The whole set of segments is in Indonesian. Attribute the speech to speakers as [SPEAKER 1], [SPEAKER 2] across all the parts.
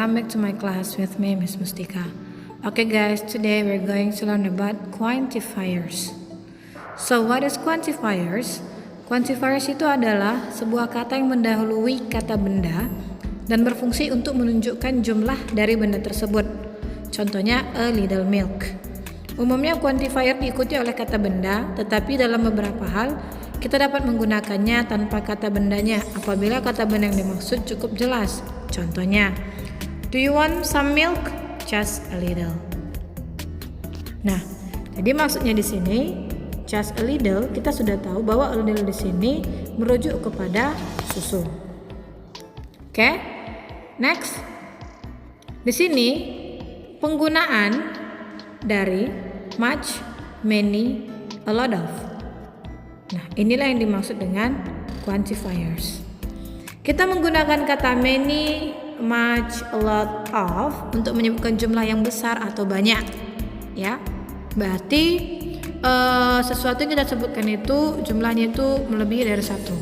[SPEAKER 1] welcome back to my class with me, Miss Mustika. Okay guys, today we're going to learn about quantifiers. So what is quantifiers? Quantifiers itu adalah sebuah kata yang mendahului kata benda dan berfungsi untuk menunjukkan jumlah dari benda tersebut. Contohnya a little milk. Umumnya quantifier diikuti oleh kata benda, tetapi dalam beberapa hal kita dapat menggunakannya tanpa kata bendanya apabila kata benda yang dimaksud cukup jelas. Contohnya, do you want some milk? Just a little. Nah, jadi maksudnya di sini just a little, kita sudah tahu bahwa a little di sini merujuk kepada susu. Oke? Next. Di sini penggunaan dari much, many, a lot of. Nah, inilah yang dimaksud dengan quantifiers. Kita menggunakan kata many, much, a lot of untuk menyebutkan jumlah yang besar atau banyak. Ya, berarti sesuatu yang kita sebutkan itu jumlahnya itu melebihi dari satu.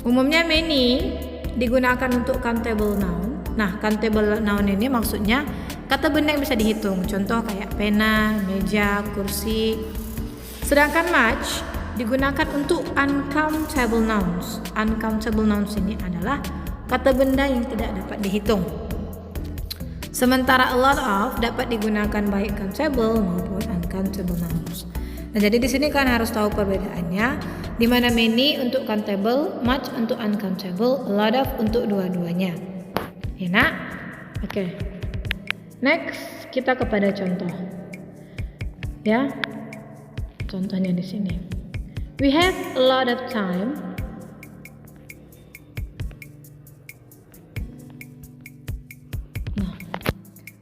[SPEAKER 1] Umumnya many digunakan untuk countable noun. Nah, countable noun ini maksudnya kata benda yang bisa dihitung. Contoh kayak pena, meja, kursi. Sedangkan much digunakan untuk uncountable nouns. Uncountable nouns ini adalah kata benda yang tidak dapat dihitung. Sementara a lot of dapat digunakan baik countable maupun uncountable nouns. Nah, jadi di sini kan harus tahu perbedaannya, di mana many untuk countable, much untuk uncountable, a lot of untuk dua-duanya. Ya, nak? Oke. Next, kita kepada contoh. Ya. Contohnya di sini. We have a lot of time.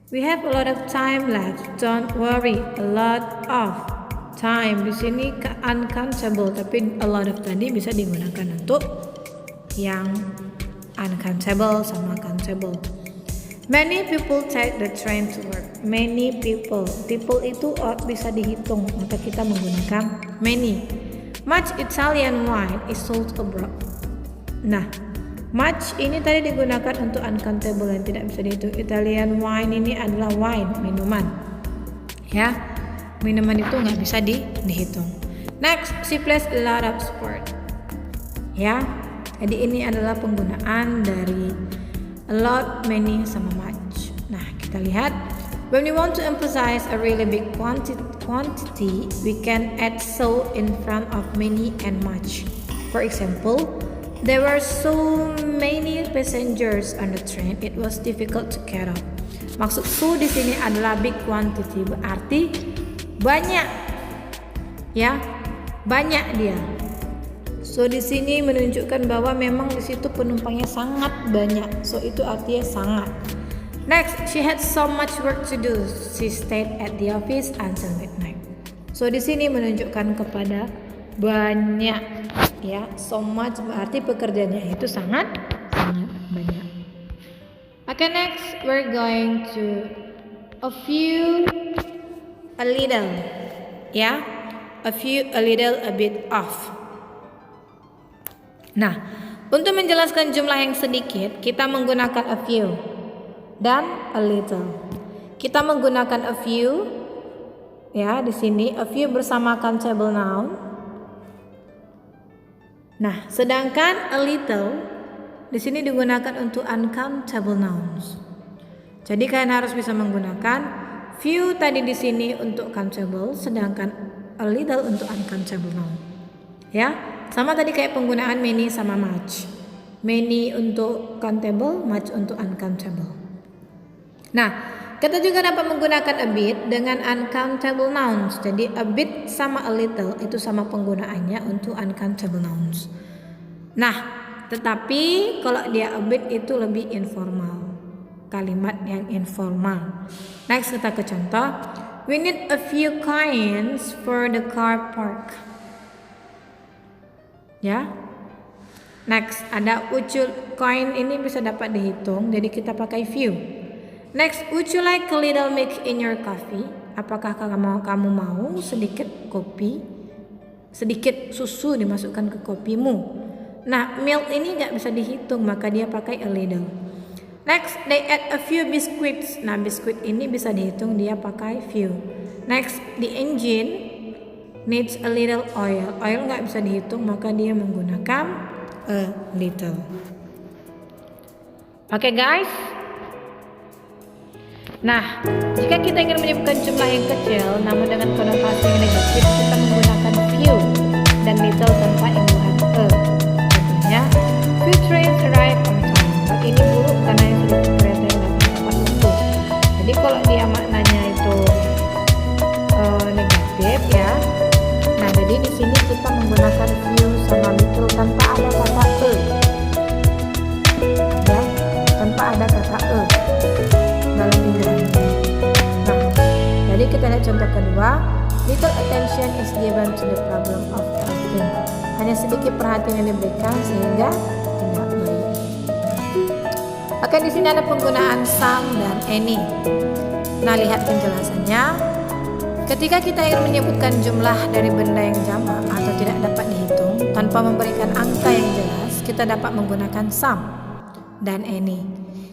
[SPEAKER 1] We have a lot of time left. Don't worry. A lot of time di sini uncountable, tapi a lot of tadi bisa digunakan untuk yang uncountable sama countable. Many people take the train to work. Many people. People itu bisa dihitung, maka kita menggunakan many. Much Italian wine is sold abroad. Nah, much ini tadi digunakan untuk uncountable yang tidak bisa dihitung. Italian wine ini adalah wine, minuman. Ya, minuman itu nggak bisa dihitung. Next, she plays a lot of sport. Ya, jadi ini adalah penggunaan dari a lot, many, sama much. Nah, kita lihat. When we want to emphasize a really big quantity, we can add so in front of many and much. For example, there were so many passengers on the train, it was difficult to get up. Maksud so di sini adalah big quantity, berarti banyak. Ya, banyak dia. So di sini menunjukkan bahwa memang di situ penumpangnya sangat banyak. So itu artinya sangat. Next, she had so much work to do. She stayed at the office until midnight. So di sini menunjukkan kepada banyak, ya. So much berarti pekerjaannya itu sangat banyak. Okay, next we're going to a few, a little, ya. A few, a little, a bit of. Nah, untuk menjelaskan jumlah yang sedikit, kita menggunakan a few dan a little. Kita menggunakan a few, ya, di sini a few bersama countable noun. Nah, sedangkan a little di sini digunakan untuk uncountable nouns. Jadi kalian harus bisa menggunakan few tadi di sini untuk countable, sedangkan a little untuk uncountable noun. Ya, sama tadi kayak penggunaan many sama much. Many untuk countable, much untuk uncountable. Nah, kita juga dapat menggunakan a bit dengan uncountable nouns. Jadi a bit sama a little itu sama penggunaannya untuk uncountable nouns. Nah, tetapi kalau dia a bit itu lebih informal. Kalimat yang informal. Next kita ke contoh. We need a few coins for the car park. Ya. Next ada ucul. Coin ini bisa dapat dihitung, jadi kita pakai few. Next, would you like a little milk in your coffee? Apakah kamu mau sedikit kopi, sedikit susu dimasukkan ke kopimu? Nah, milk ini nggak bisa dihitung, maka dia pakai a little. Next, they add a few biscuits. Nah, biskuit ini bisa dihitung dia pakai few. Next, the engine needs a little oil. Oil nggak bisa dihitung, maka dia menggunakan a little. Oke, guys. Nah, jika kita ingin menyebutkan jumlah yang kecil, namun dengan konotasi yang negatif, kita menggunakan few dan little tanpa imbuhan a. Contohnya, few trains arrive on time. Ini buruk karena yang sedikit kereta yang datang tepat waktu. Jadi kalau dia maknanya itu negatif ya. Nah, jadi di sini kita menggunakan few sama little tanpa ada kata e. Ya, tanpa ada kata e dalam imbuhan. Nah, jadi kita lihat contoh kedua. Little attention is given to the problem of trusting. Hanya sedikit perhatian yang diberikan sehingga tidak baik. Oke, di sini ada penggunaan some dan any. Nah, lihat penjelasannya. Ketika kita ingin menyebutkan jumlah dari benda yang jamak atau tidak dapat dihitung tanpa memberikan angka yang jelas, kita dapat menggunakan some dan any.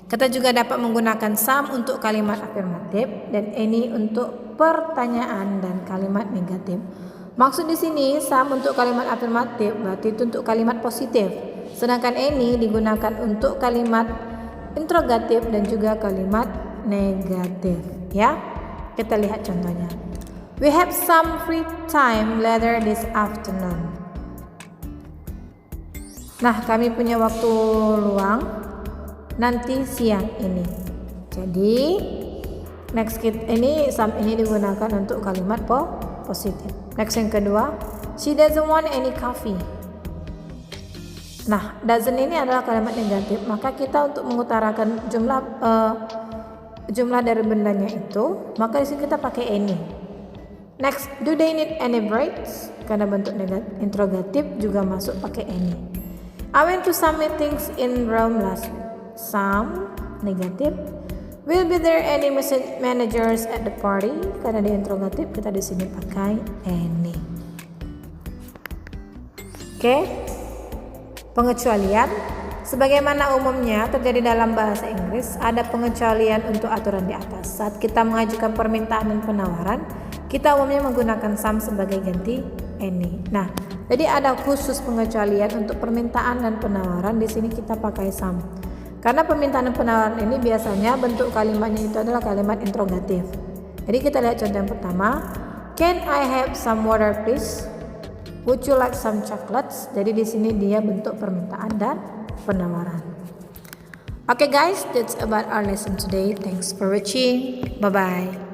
[SPEAKER 1] Kita juga dapat menggunakan some untuk kalimat afirmatif dan any untuk pertanyaan dan kalimat negatif. Maksud di sini some untuk kalimat afirmatif berarti itu untuk kalimat positif, sedangkan any digunakan untuk kalimat interrogatif dan juga kalimat negatif. Ya, kita lihat contohnya. We have some free time later this afternoon. Nah, kami punya waktu luang nanti siang ini. Jadi next ini some ini digunakan untuk kalimat positif. Next yang kedua, she doesn't want any coffee. Nah, doesn't ini adalah kalimat negatif, maka kita untuk mengutarakan jumlah dari bendanya itu, maka di sini kita pakai any. Next, do they need any breaks? Karena bentuk interrogatif juga masuk pakai any. I went to some meetings in Rome last week. Some negatif. Will be there any managers at the party? Karena di interrogatif kita di sini pakai any. Oke. Pengecualian. Sebagaimana umumnya terjadi dalam bahasa Inggris, ada pengecualian untuk aturan di atas. Saat kita mengajukan permintaan dan penawaran, kita umumnya menggunakan some sebagai ganti any. Nah, jadi ada khusus pengecualian untuk permintaan dan penawaran. Di sini kita pakai some. Karena permintaan dan penawaran ini biasanya bentuk kalimatnya itu adalah kalimat interrogatif. Jadi kita lihat contoh yang pertama. Can I have some water please? Would you like some chocolates? Jadi di sini dia bentuk permintaan dan penawaran. Okay guys, that's about our lesson today. Thanks for watching. Bye bye.